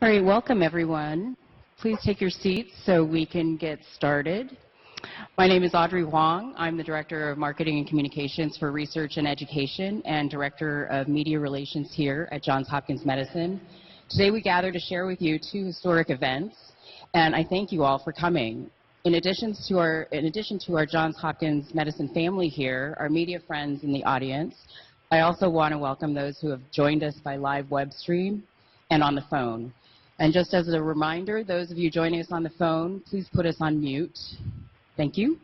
All right, welcome everyone. Please take your seats so we can get started. My name is Audrey Wong. I'm the Director of Marketing and Communications for Research and Education and Director of Media Relations here at Johns Hopkins Medicine. Today we gather to share with you two historic events, and I thank you all for coming. In addition to our Johns Hopkins Medicine family here, our media friends in the audience, I also want to welcome those who have joined us by live web stream and on the phone. And just as a reminder, those of you joining us on the phone, please put us on mute. Thank you.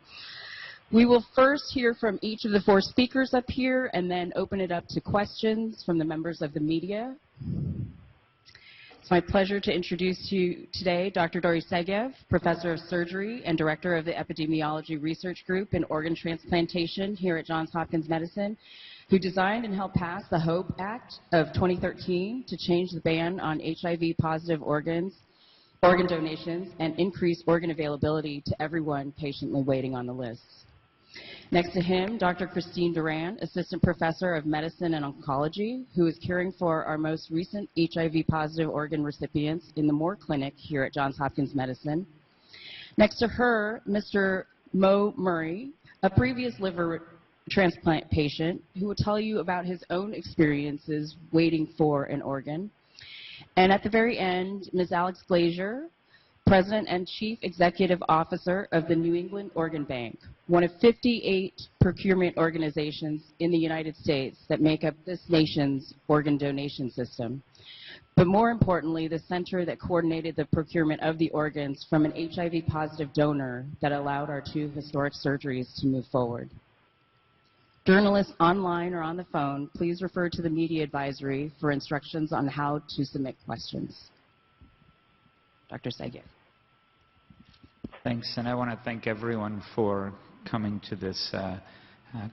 We will first hear from each of the four speakers up here and then open it up to questions from the members of the media. It's my pleasure to introduce to you today Dr. Dori Segev, Professor of Surgery and Director of the Epidemiology Research Group in Organ Transplantation here at Johns Hopkins Medicine, who designed and helped pass the HOPE Act of 2013 to change the ban on HIV-positive organ donations, and increase organ availability to everyone patiently waiting on the list. Next to him, Dr. Christine Durand, Assistant Professor of Medicine and Oncology, who is caring for our most recent HIV-positive organ recipients in the Moore Clinic here at Johns Hopkins Medicine. Next to her, Mr. Mo Murray, a previous liver transplant patient who will tell you about his own experiences waiting for an organ. And at the very end, Ms. Alex Glazier, President and Chief Executive Officer of the New England Organ Bank, one of 58 procurement organizations in the United States that make up this nation's organ donation system. But more importantly, the center that coordinated the procurement of the organs from an HIV-positive donor that allowed our two historic surgeries to move forward. Journalists online or on the phone, please refer to the media advisory for instructions on how to submit questions. Dr. Segev. Thanks, and I want to thank everyone for coming to this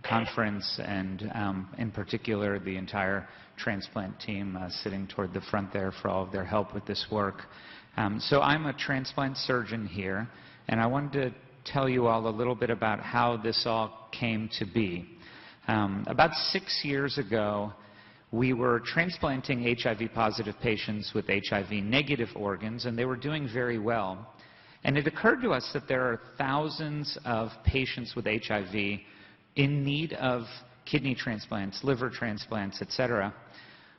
conference, and in particular the entire transplant team sitting toward the front there for all of their help with this work. So I'm a transplant surgeon here, and I wanted to tell you all a little bit about how this all came to be. About 6 years ago, we were transplanting HIV-positive patients with HIV-negative organs, and they were doing very well. And it occurred to us that there are thousands of patients with HIV in need of kidney transplants, liver transplants, etc.,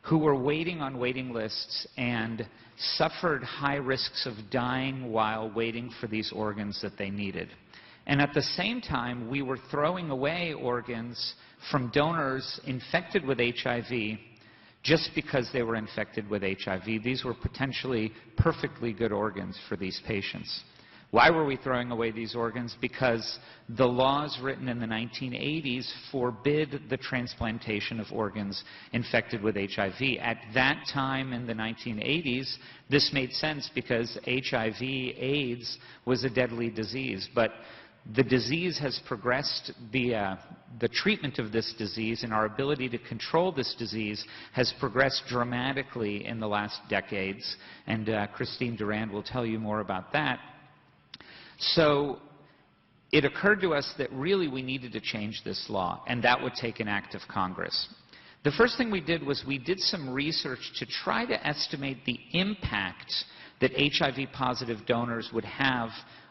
who were waiting on waiting lists and suffered high risks of dying while waiting for these organs that they needed. And at the same time, we were throwing away organs from donors infected with HIV just because they were infected with HIV. These were potentially perfectly good organs for these patients. Why were we throwing away these organs? Because the laws written in the 1980s forbid the transplantation of organs infected with HIV. At that time in the 1980s, this made sense because HIV/AIDS was a deadly disease. But the disease has progressed, the treatment of this disease and our ability to control this disease has progressed dramatically in the last decades, and Christine Durand will tell you more about that. So it occurred to us that really we needed to change this law, and that would take an act of Congress. The first thing we did was we did some research to try to estimate the impact that HIV-positive donors would have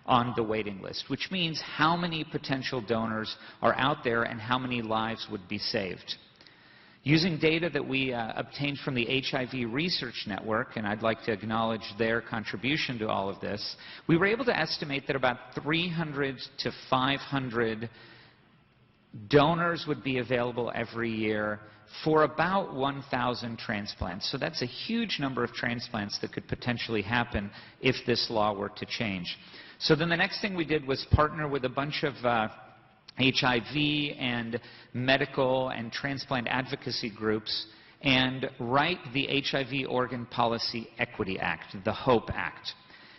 on the waiting list, which means how many potential donors are out there and how many lives would be saved. Using data that we obtained from the HIV Research Network, and I'd like to acknowledge their contribution to all of this, we were able to estimate that about 300 to 500 donors would be available every year for about 1,000 transplants. So that's a huge number of transplants that could potentially happen if this law were to change. So then the next thing we did was partner with a bunch of HIV and medical and transplant advocacy groups and write the HIV Organ Policy Equity Act, the HOPE Act.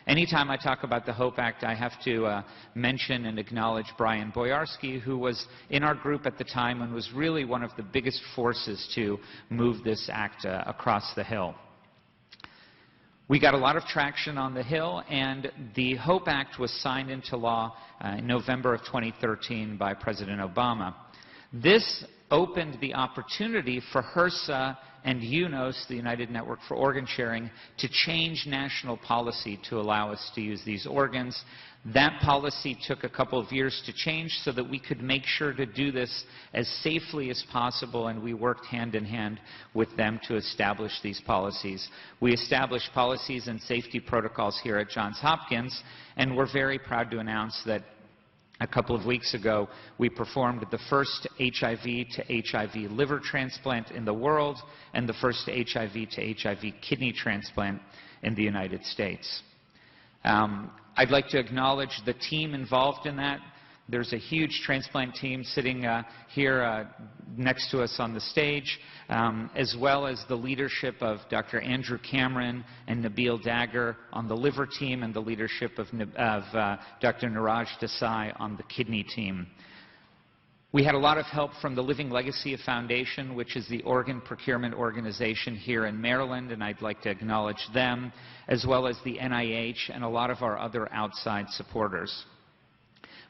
Anytime I talk about the HOPE Act, I have to mention and acknowledge Brian Boyarsky, who was in our group at the time and was really one of the biggest forces to move this act across the Hill. We got a lot of traction on the Hill, and the HOPE Act was signed into law in November of 2013 by President Obama. This opened the opportunity for HRSA and UNOS, the United Network for Organ Sharing, to change national policy to allow us to use these organs. That policy took a couple of years to change so that we could make sure to do this as safely as possible, and we worked hand in hand with them to establish these policies. We established policies and safety protocols here at Johns Hopkins, and we're very proud to announce that a couple of weeks ago, we performed the first HIV to HIV liver transplant in the world and the first HIV to HIV kidney transplant in the United States. I'd like to acknowledge the team involved in that. There's a huge transplant team sitting here next to us on the stage, as well as the leadership of Dr. Andrew Cameron and Nabil Dagger on the liver team, and the leadership of Dr. Niraj Desai on the kidney team. We had a lot of help from the Living Legacy Foundation, which is the organ procurement organization here in Maryland, and I'd like to acknowledge them, as well as the NIH and a lot of our other outside supporters.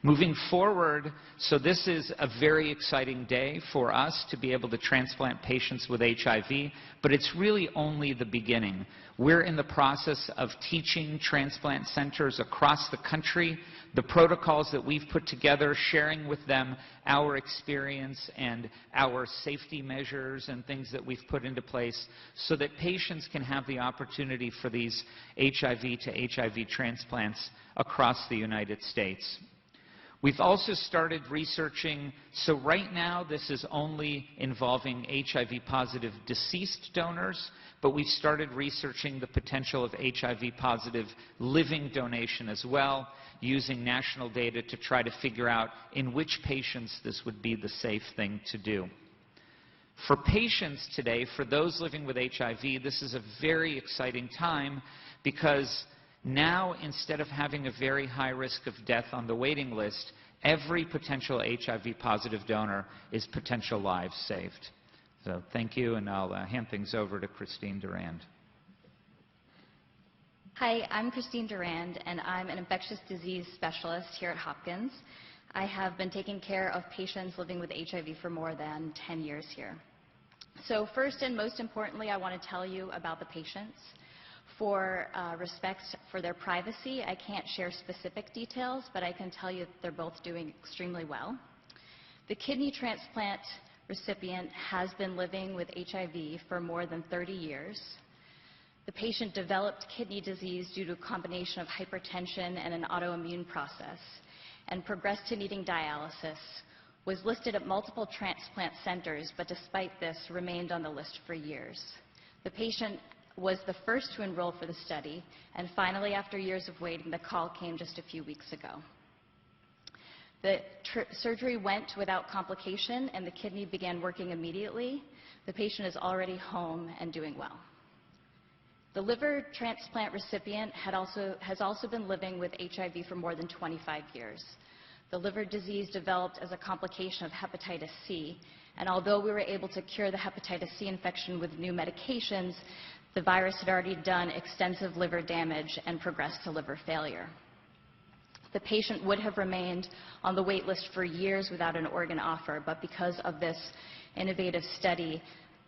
Moving forward, so this is a very exciting day for us to be able to transplant patients with HIV, but it's really only the beginning. We're in the process of teaching transplant centers across the country the protocols that we've put together, sharing with them our experience and our safety measures and things that we've put into place so that patients can have the opportunity for these HIV to HIV transplants across the United States. We've also started researching, so right now this is only involving HIV-positive deceased donors, but we've started researching the potential of HIV-positive living donation as well, using national data to try to figure out in which patients this would be the safe thing to do. For patients today, for those living with HIV, this is a very exciting time because now, instead of having a very high risk of death on the waiting list, every potential HIV-positive donor is potential lives saved. So thank you, and I'll hand things over to Christine Durand. Hi, I'm Christine Durand, and I'm an infectious disease specialist here at Hopkins. I have been taking care of patients living with HIV for more than 10 years here. So first and most importantly, I want to tell you about the patients. For respect for their privacy, I can't share specific details, but I can tell you that they're both doing extremely well. The kidney transplant recipient has been living with HIV for more than 30 years. The patient developed kidney disease due to a combination of hypertension and an autoimmune process, and progressed to needing dialysis, was listed at multiple transplant centers, but despite this, remained on the list for years. The patient was the first to enroll for the study, and finally, after years of waiting, the call came just a few weeks ago. The surgery went without complication, and the kidney began working immediately. The patient is already home and doing well. The liver transplant recipient has also been living with HIV for more than 25 years. The liver disease developed as a complication of hepatitis C, and although we were able to cure the hepatitis C infection with new medications, the virus had already done extensive liver damage and progressed to liver failure. The patient would have remained on the wait list for years without an organ offer, but because of this innovative study,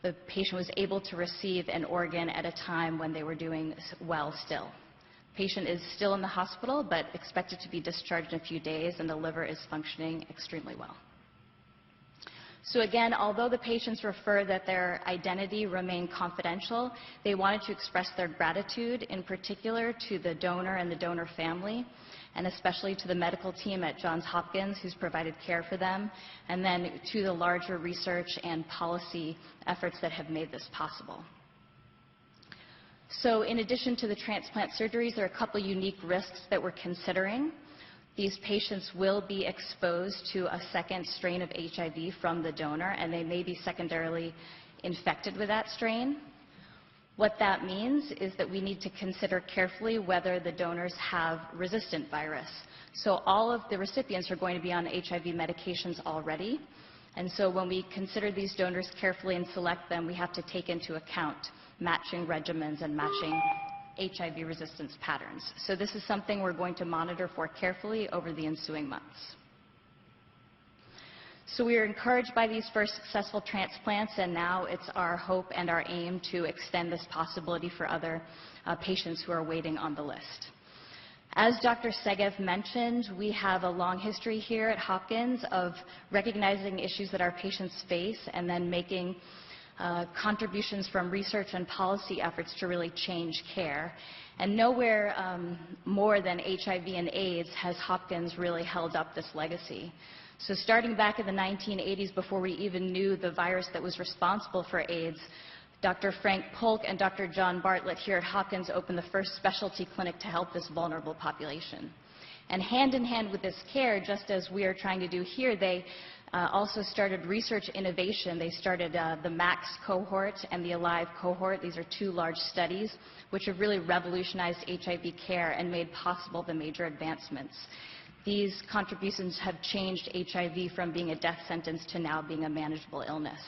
the patient was able to receive an organ at a time when they were doing well still. The patient is still in the hospital, but expected to be discharged in a few days, and the liver is functioning extremely well. So again, although the patients refer that their identity remain confidential, they wanted to express their gratitude, in particular to the donor and the donor family, and especially to the medical team at Johns Hopkins who's provided care for them, and then to the larger research and policy efforts that have made this possible. So in addition to the transplant surgeries, there are a couple unique risks that we're considering. These patients will be exposed to a second strain of HIV from the donor, and they may be secondarily infected with that strain. What that means is that we need to consider carefully whether the donors have resistant virus. So all of the recipients are going to be on HIV medications already, and so when we consider these donors carefully and select them, we have to take into account matching regimens and matching HIV resistance patterns. So this is something we're going to monitor for carefully over the ensuing months. So we are encouraged by these first successful transplants, and now it's our hope and our aim to extend this possibility for other patients who are waiting on the list. As Dr. Segev mentioned, we have a long history here at Hopkins of recognizing issues that our patients face and then making contributions from research and policy efforts to really change care. And nowhere more than HIV and AIDS has Hopkins really held up this legacy. So starting back in the 1980s, before we even knew the virus that was responsible for AIDS, Dr. Frank Polk and Dr. John Bartlett here at Hopkins opened the first specialty clinic to help this vulnerable population. And hand in hand with this care, just as we are trying to do here, they also started research innovation. They started the MAX cohort and the ALIVE cohort. These are two large studies which have really revolutionized HIV care and made possible the major advancements. These contributions have changed HIV from being a death sentence to now being a manageable illness.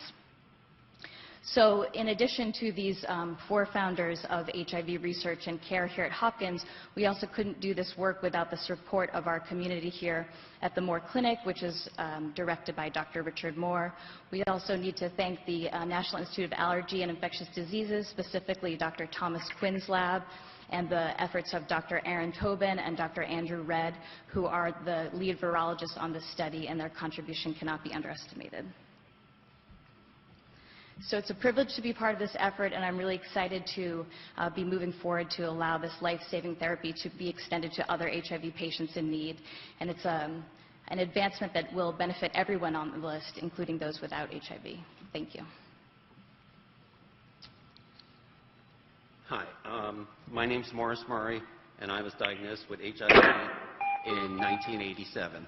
So in addition to these four founders of HIV research and care here at Hopkins, we also couldn't do this work without the support of our community here at the Moore Clinic, which is directed by Dr. Richard Moore. We also need to thank the National Institute of Allergy and Infectious Diseases, specifically Dr. Thomas Quinn's lab, and the efforts of Dr. Aaron Tobin and Dr. Andrew Redd, who are the lead virologists on this study, and their contribution cannot be underestimated. So it's a privilege to be part of this effort, and I'm really excited to be moving forward to allow this life-saving therapy to be extended to other HIV patients in need. And it's an advancement that will benefit everyone on the list, including those without HIV. Thank you. Hi, my name's Morris Murray, and I was diagnosed with HIV in 1987.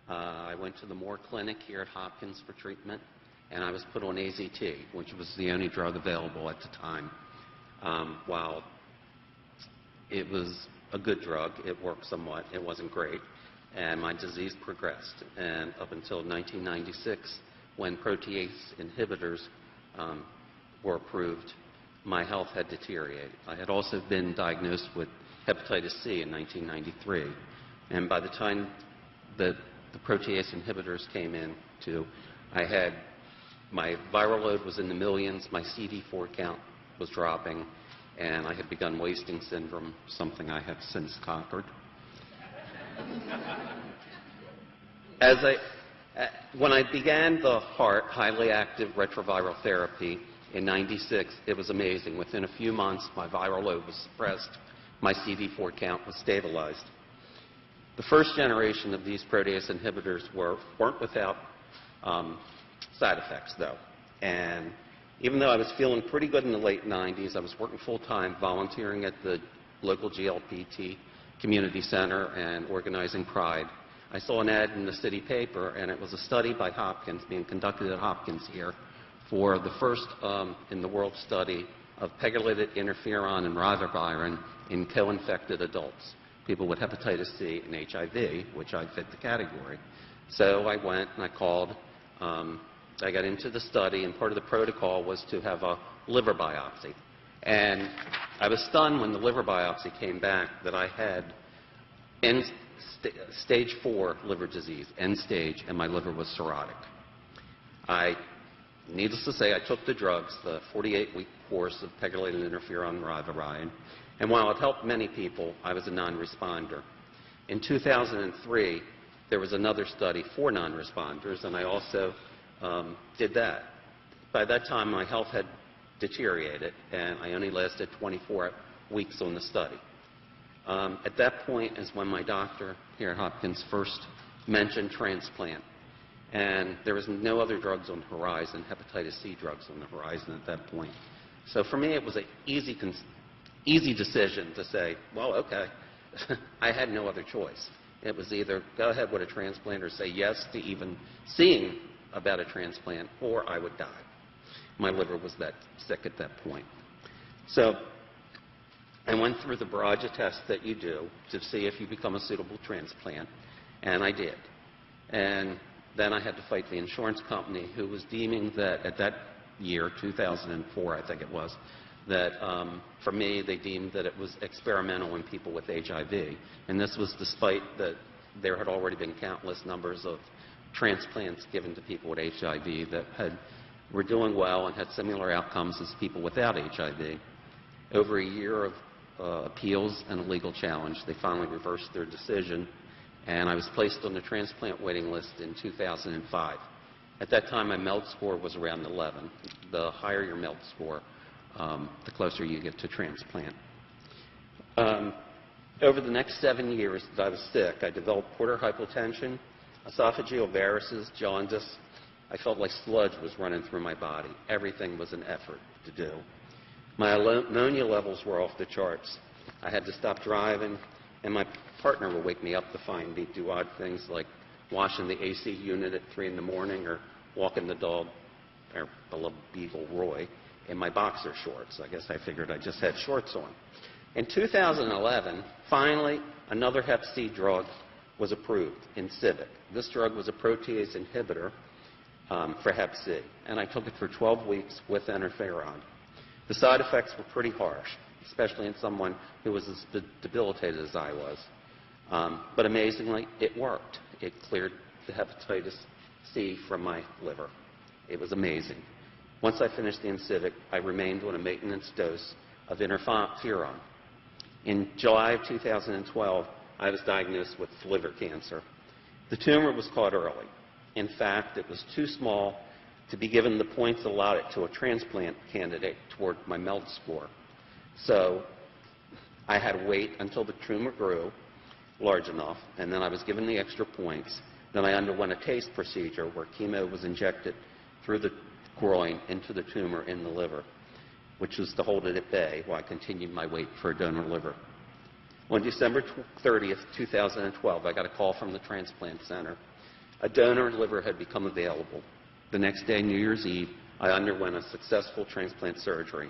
I went to the Moore Clinic here at Hopkins for treatment, and I was put on AZT, which was the only drug available at the time. While it was a good drug, it worked somewhat, it wasn't great, and my disease progressed. And up until 1996, when protease inhibitors were approved, my health had deteriorated. I had also been diagnosed with hepatitis C in 1993, and by the time that the protease inhibitors came in, my viral load was in the millions, my CD4 count was dropping, and I had begun wasting syndrome, something I have since conquered. When I began the HAART, highly active retroviral therapy, in 96, it was amazing. Within a few months, my viral load was suppressed, my CD4 count was stabilized. The first generation of these protease inhibitors weren't without side effects, though. And even though I was feeling pretty good in the late 90s, I was working full-time, volunteering at the local GLPT community center and organizing Pride. I saw an ad in the city paper, and it was a study by Hopkins, being conducted at Hopkins here, for the first in the world study of pegylated interferon and ribavirin in co-infected adults, people with hepatitis C and HIV, which I fit the category. So I went and I called. I got into the study, and part of the protocol was to have a liver biopsy. And I was stunned when the liver biopsy came back that I had stage 4 liver disease, end stage, and my liver was cirrhotic. Needless to say, I took the drugs, the 48-week course of pegylated interferon and ribavirin, and while it helped many people, I was a non-responder. In 2003, there was another study for non-responders, and I also did that. By that time, my health had deteriorated, and I only lasted 24 weeks on the study. At that point is when my doctor here at Hopkins first mentioned transplant. And there was no other drugs on the horizon, hepatitis C drugs on the horizon at that point. So for me, it was an easy decision to say, well, okay, I had no other choice. It was either go ahead with a transplant or say yes to even seeing about a transplant, or I would die. My liver was that sick at that point. So I went through the barrage of tests that you do to see if you become a suitable transplant, and I did. And then I had to fight the insurance company, who was deeming that at that year, 2004, I think it was, that for me, they deemed that it was experimental in people with HIV. And this was despite that there had already been countless numbers of transplants given to people with HIV that were doing well and had similar outcomes as people without HIV. Over a year of appeals and a legal challenge, they finally reversed their decision, and I was placed on the transplant waiting list in 2005. At that time, my MELD score was around 11. The higher your MELD score, the closer you get to transplant. Over the next 7 years that I was sick, I developed portal hypotension, esophageal varices, jaundice. I felt like sludge was running through my body. Everything was an effort to do. My ammonia levels were off the charts. I had to stop driving, and my partner would wake me up to find me do odd things like washing the AC unit at 3 in the morning or walking the dog, our beloved beagle Roy, in my boxer shorts. I guess I figured I just had shorts on. In 2011, finally, another Hep C drug was approved, Incivek. This drug was a protease inhibitor for Hep C, and I took it for 12 weeks with interferon. The side effects were pretty harsh, especially in someone who was as debilitated as I was. But amazingly, it worked. It cleared the hepatitis C from my liver. It was amazing. Once I finished the Incivek, I remained on a maintenance dose of interferon. In July of 2012, I was diagnosed with liver cancer. The tumor was caught early. In fact, it was too small to be given the points allotted to a transplant candidate toward my MELD score. So I had to wait until the tumor grew large enough, and then I was given the extra points. Then I underwent a TASTE procedure where chemo was injected through the groin into the tumor in the liver, which was to hold it at bay while I continued my wait for a donor liver. On December 30th, 2012, I got a call from the transplant center. A donor liver had become available. The next day, New Year's Eve, I underwent a successful transplant surgery.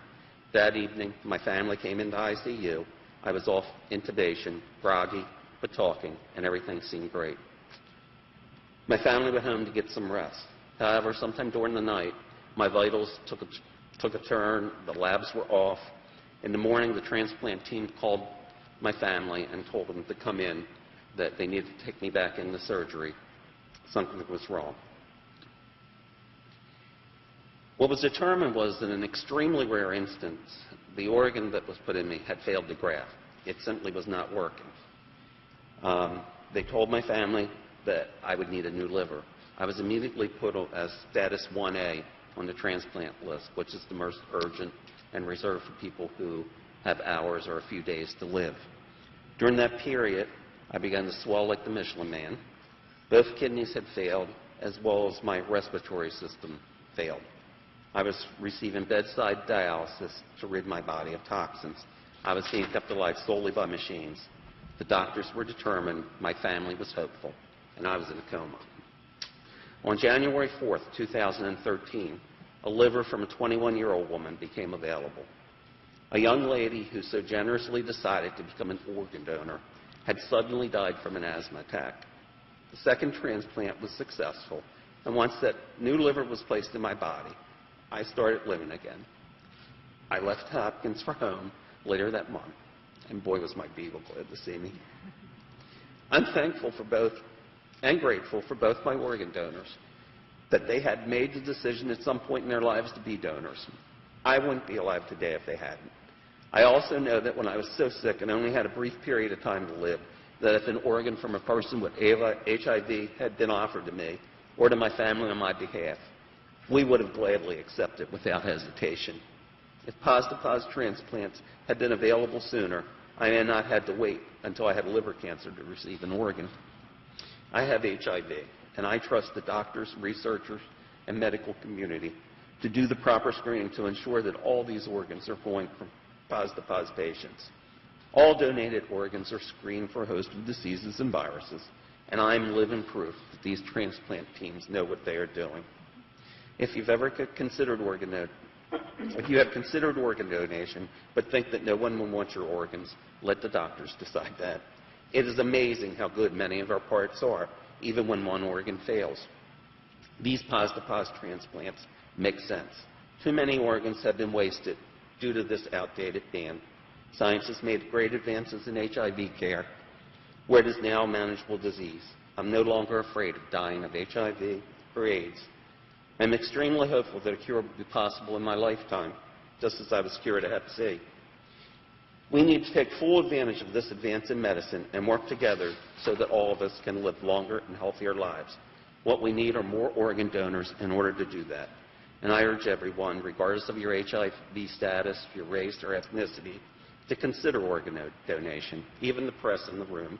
That evening, my family came into ICU. I was off intubation, groggy, but talking, and everything seemed great. My family went home to get some rest. However, sometime during the night, my vitals took a turn, the labs were off. In the morning, the transplant team called my family and told them to come in, that they needed to take me back into surgery. Something was wrong. What was determined was that in an extremely rare instance, the organ that was put in me had failed to graft. It simply was not working. They told my family that I would need a new liver. I was immediately put as status 1A on the transplant list, which is the most urgent and reserved for people who have hours or a few days to live. During that period, I began to swell like the Michelin Man. Both kidneys had failed, as well as my respiratory system failed. I was receiving bedside dialysis to rid my body of toxins. I was being kept alive solely by machines. The doctors were determined, my family was hopeful, and I was in a coma. On January 4th, 2013, a liver from a 21-year-old woman became available. A young lady who so generously decided to become an organ donor had suddenly died from an asthma attack. The second transplant was successful, and once that new liver was placed in my body, I started living again. I left Hopkins for home later that month, and boy was my beagle glad to see me. I'm thankful for both and grateful for both my organ donors that they had made the decision at some point in their lives to be donors. I wouldn't be alive today if they hadn't. I also know that when I was so sick and only had a brief period of time to live, that if an organ from a person with HIV had been offered to me or to my family on my behalf, we would have gladly accepted without hesitation. If pos-to-pos transplants had been available sooner, I may not have had to wait until I had liver cancer to receive an organ. I have HIV, and I trust the doctors, researchers, and medical community to do the proper screening to ensure that all these organs are going from pos-to-pos patients. All donated organs are screened for a host of diseases and viruses, and I'm living proof that these transplant teams know what they are doing. If you've ever considered if you have considered organ donation but think that no one will want your organs, let the doctors decide that. It is amazing how good many of our parts are, even when one organ fails. These pos-to-pos transplants make sense. Too many organs have been wasted due to this outdated ban. Science has made great advances in HIV care, where it is now a manageable disease. I'm no longer afraid of dying of HIV or AIDS. I'm extremely hopeful that a cure will be possible in my lifetime, just as I was cured of Hep C. We need to take full advantage of this advance in medicine and work together so that all of us can live longer and healthier lives. What we need are more organ donors in order to do that. And I urge everyone, regardless of your HIV status, your race, or ethnicity, to consider organ donation, even the press in the room.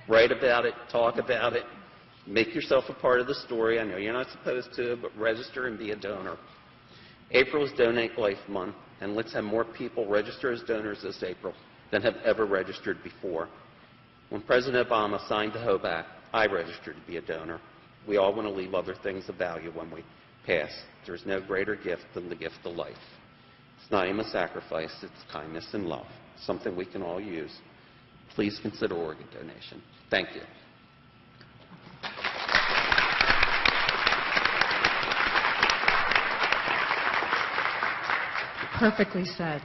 Write about it, talk about it, make yourself a part of the story. I know you're not supposed to, but register and be a donor. April is Donate Life Month, and let's have more people register as donors this April than have ever registered before. When President Obama signed the HOPE Act, I registered to be a donor. We all want to leave other things of value when we pass. There's no greater gift than the gift of life. It's not even a sacrifice, it's kindness and love, something we can all use. Please consider organ donation. Thank you. Perfectly said.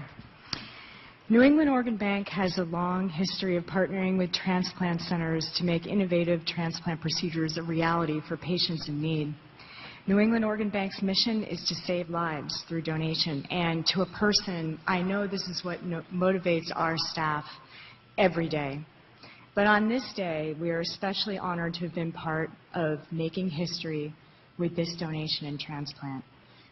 New England Organ Bank has a long history of partnering with transplant centers to make innovative transplant procedures a reality for patients in need. New England Organ Bank's mission is to save lives through donation, and to a person, I know this is what motivates our staff every day. But on this day, we are especially honored to have been part of making history with this donation and transplant.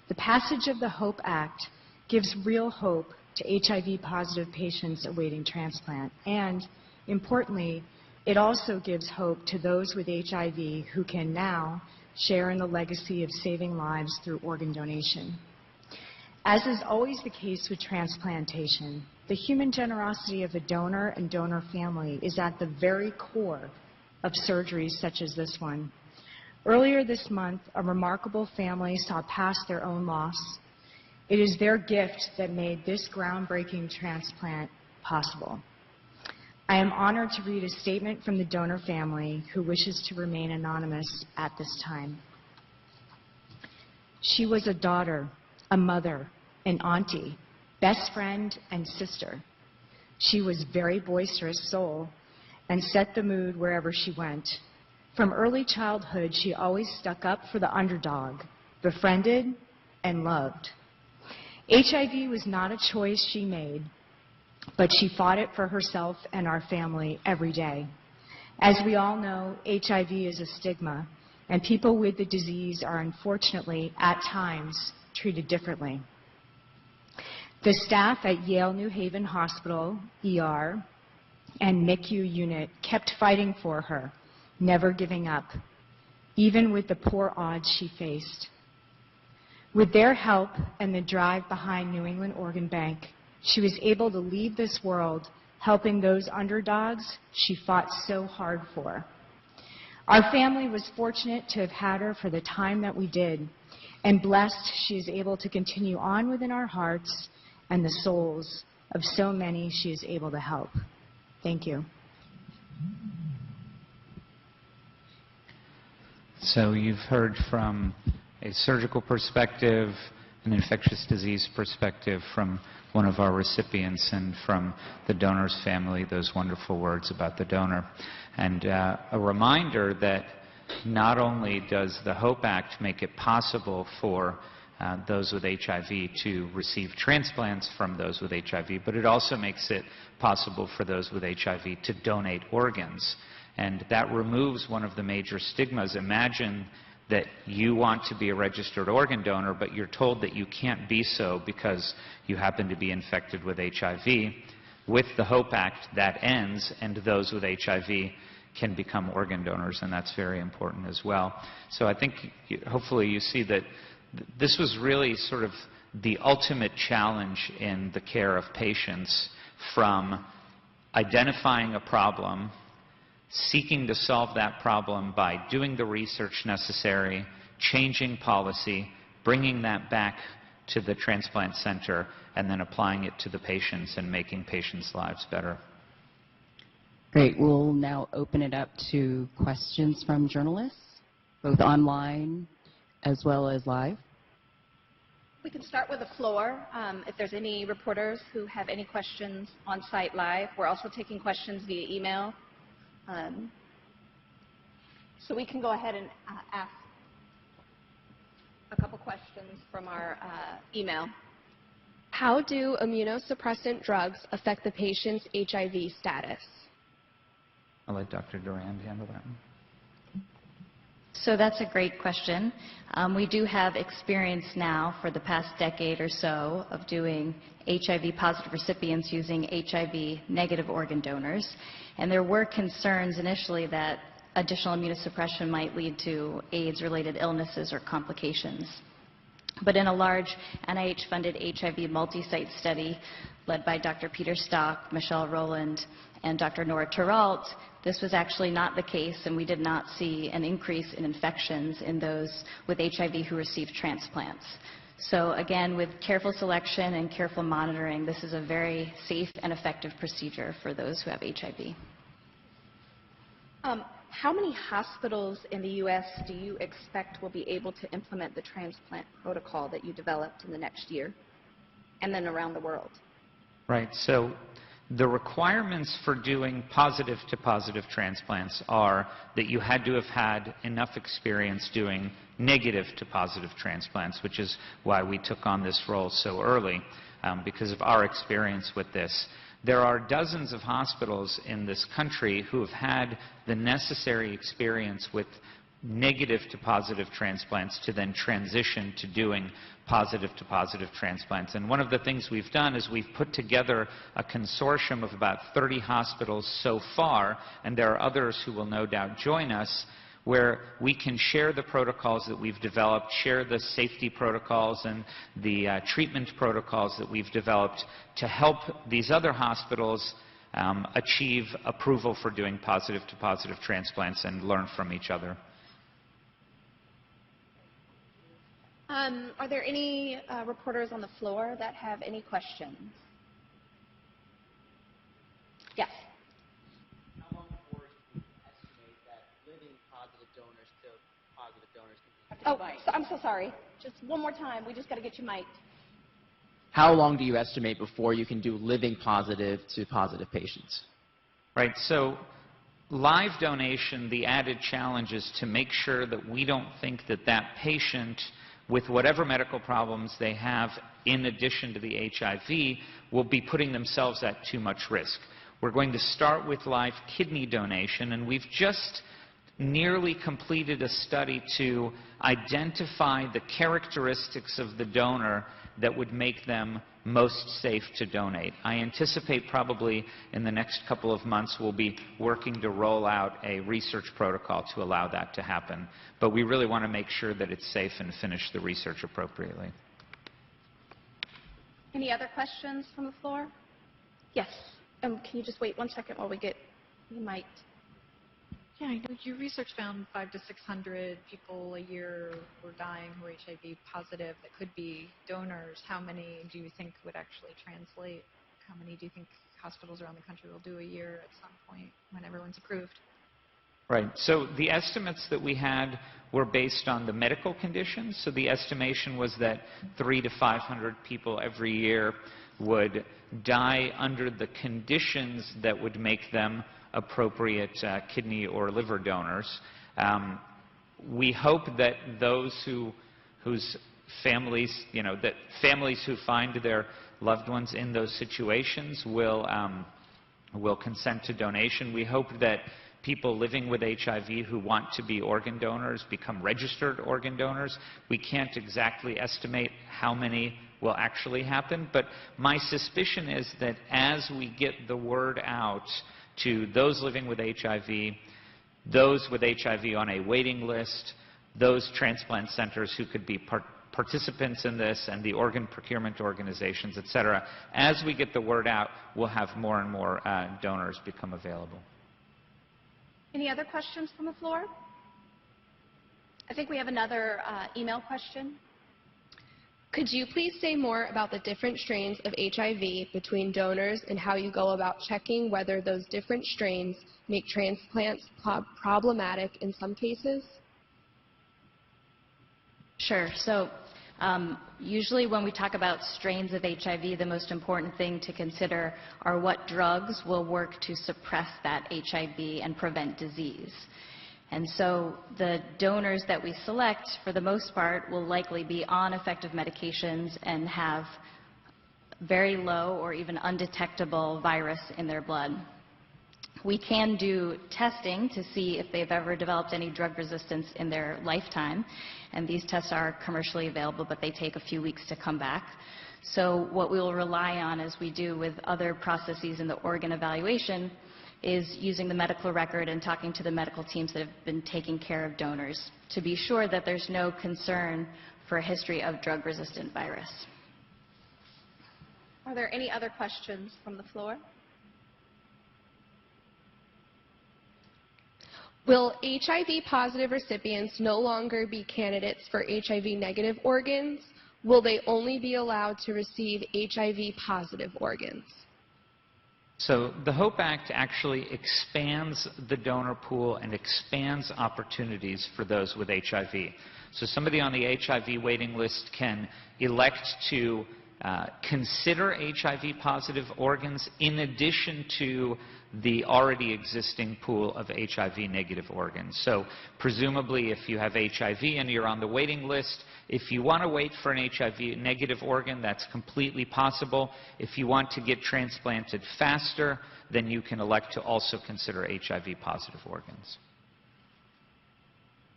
The passage of the HOPE Act gives real hope to HIV-positive patients awaiting transplant. And, importantly, it also gives hope to those with HIV who can now share in the legacy of saving lives through organ donation. As is always the case with transplantation, the human generosity of the donor and donor family is at the very core of surgeries such as this one. Earlier this month, a remarkable family saw past their own loss. It is their gift that made this groundbreaking transplant possible. I am honored to read a statement from the donor family who wishes to remain anonymous at this time. She was a daughter, a mother, an auntie, best friend, and sister. She was a very boisterous soul and set the mood wherever she went. From early childhood, she always stuck up for the underdog, befriended, and loved. HIV was not a choice she made, but she fought it for herself and our family every day. As we all know, HIV is a stigma, and people with the disease are unfortunately, at times, treated differently. The staff at Yale New Haven Hospital, ER, and NICU unit kept fighting for her, never giving up, even with the poor odds she faced. With their help and the drive behind New England Organ Bank, she was able to leave this world helping those underdogs she fought so hard for. Our family was fortunate to have had her for the time that we did, and blessed she is able to continue on within our hearts and the souls of so many she is able to help. Thank you. So you've heard from a surgical perspective, an infectious disease perspective from one of our recipients, and from the donor's family, those wonderful words about the donor. And a reminder that not only does the HOPE Act make it possible for those with HIV to receive transplants from those with HIV, but it also makes it possible for those with HIV to donate organs. And that removes one of the major stigmas. Imagine that you want to be a registered organ donor, but you're told that you can't be so because you happen to be infected with HIV. With the HOPE Act, that ends, and those with HIV can become organ donors, and that's very important as well. So I think hopefully you see that this was really sort of the ultimate challenge in the care of patients, from identifying a problem, seeking to solve that problem by doing the research necessary, changing policy, bringing that back to the transplant center, and then applying it to the patients and making patients' lives better. Great. We'll now open it up to questions from journalists, both online as well as live. We can start with the floor. If there's any reporters who have any questions on site live, we're also taking questions via email. So we can go ahead and ask a couple questions from our email. How do immunosuppressant drugs affect the patient's HIV status? I'll let Dr. Durand handle that one. So that's a great question. We do have experience now for the past decade or so of doing HIV-positive recipients using HIV-negative organ donors. And there were concerns initially that additional immunosuppression might lead to AIDS-related illnesses or complications. But in a large NIH-funded HIV multi-site study led by Dr. Peter Stock, Michelle Rowland, and Dr. Nora Teralt, this was actually not the case, and we did not see an increase in infections in those with HIV who received transplants. So again, with careful selection and careful monitoring, this is a very safe and effective procedure for those who have HIV. How many hospitals in the U.S. do you expect will be able to implement the transplant protocol that you developed in the next year, and then around the world? Right. So the requirements for doing positive-to-positive transplants are that you had to have had enough experience doing negative-to-positive transplants, which is why we took on this role so early, because of our experience with this. There are dozens of hospitals in this country who have had the necessary experience with negative-to-positive transplants to then transition to doing positive-to-positive transplants. And one of the things we've done is we've put together a consortium of about 30 hospitals so far, and there are others who will no doubt join us, where we can share the protocols that we've developed, share the safety protocols and the treatment protocols that we've developed to help these other hospitals achieve approval for doing positive-to-positive transplants and learn from each other. Are there any reporters on the floor that have any questions? Yes. How long before you estimate that living positive donors to positive donors can be? Oh, so I'm so sorry. Just one more time. We just got to get you mic'd. How long do you estimate before you can do living positive to positive patients? Right. So live donation, the added challenge is to make sure that we don't think that that patient, with whatever medical problems they have in addition to the HIV, will be putting themselves at too much risk. We're going to start with live kidney donation, and we've just nearly completed a study to identify the characteristics of the donor that would make them most safe to donate. I anticipate probably in the next couple of months we'll be working to roll out a research protocol to allow that to happen. But we really want to make sure that it's safe and finish the research appropriately. Any other questions from the floor? Yes. Can you just wait 1 second while we get you mic'd? Yeah, I know your research found 500 to 600 people a year were dying who were HIV positive that could be donors. How many do you think would actually translate? How many do you think hospitals around the country will do a year at some point when everyone's approved? Right. So the estimates that we had were based on the medical conditions. So the estimation was that 300 to 500 people every year would die under the conditions that would make them appropriate kidney or liver donors. We hope that those whose families, that families who find their loved ones in those situations will consent to donation. We hope that people living with HIV who want to be organ donors become registered organ donors. We can't exactly estimate how many will actually happen, but my suspicion is that as we get the word out to those living with HIV, those with HIV on a waiting list, those transplant centers who could be participants in this, and the organ procurement organizations, et cetera, as we get the word out, we'll have more and more donors become available. Any other questions from the floor? I think we have another email question. Could you please say more about the different strains of HIV between donors and how you go about checking whether those different strains make transplants problematic in some cases? Sure. So usually when we talk about strains of HIV, the most important thing to consider are what drugs will work to suppress that HIV and prevent disease. And so the donors that we select, for the most part, will likely be on effective medications and have very low or even undetectable virus in their blood. We can do testing to see if they've ever developed any drug resistance in their lifetime, and these tests are commercially available, but they take a few weeks to come back. So what we will rely on, as we do with other processes in the organ evaluation, is using the medical record and talking to the medical teams that have been taking care of donors to be sure that there's no concern for a history of drug-resistant virus. Are there any other questions from the floor? Will HIV-positive recipients no longer be candidates for HIV-negative organs? Will they only be allowed to receive HIV-positive organs? So the HOPE Act actually expands the donor pool and expands opportunities for those with HIV. So somebody on the HIV waiting list can elect to consider HIV-positive organs in addition to the already existing pool of HIV-negative organs. So presumably if you have HIV and you're on the waiting list, if you want to wait for an HIV-negative organ, that's completely possible. If you want to get transplanted faster, then you can elect to also consider HIV-positive organs.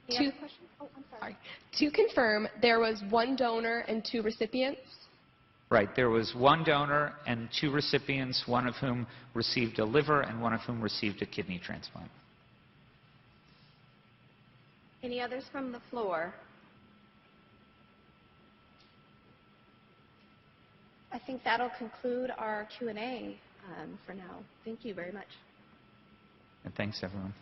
Any other questions? Oh, I'm sorry. To confirm, there was 1 donor and 2 recipients? Right. There was 1 donor and 2 recipients, one of whom received a liver and one of whom received a kidney transplant. Any others from the floor? I think that'll conclude our Q&A for now. Thank you very much. And thanks, everyone.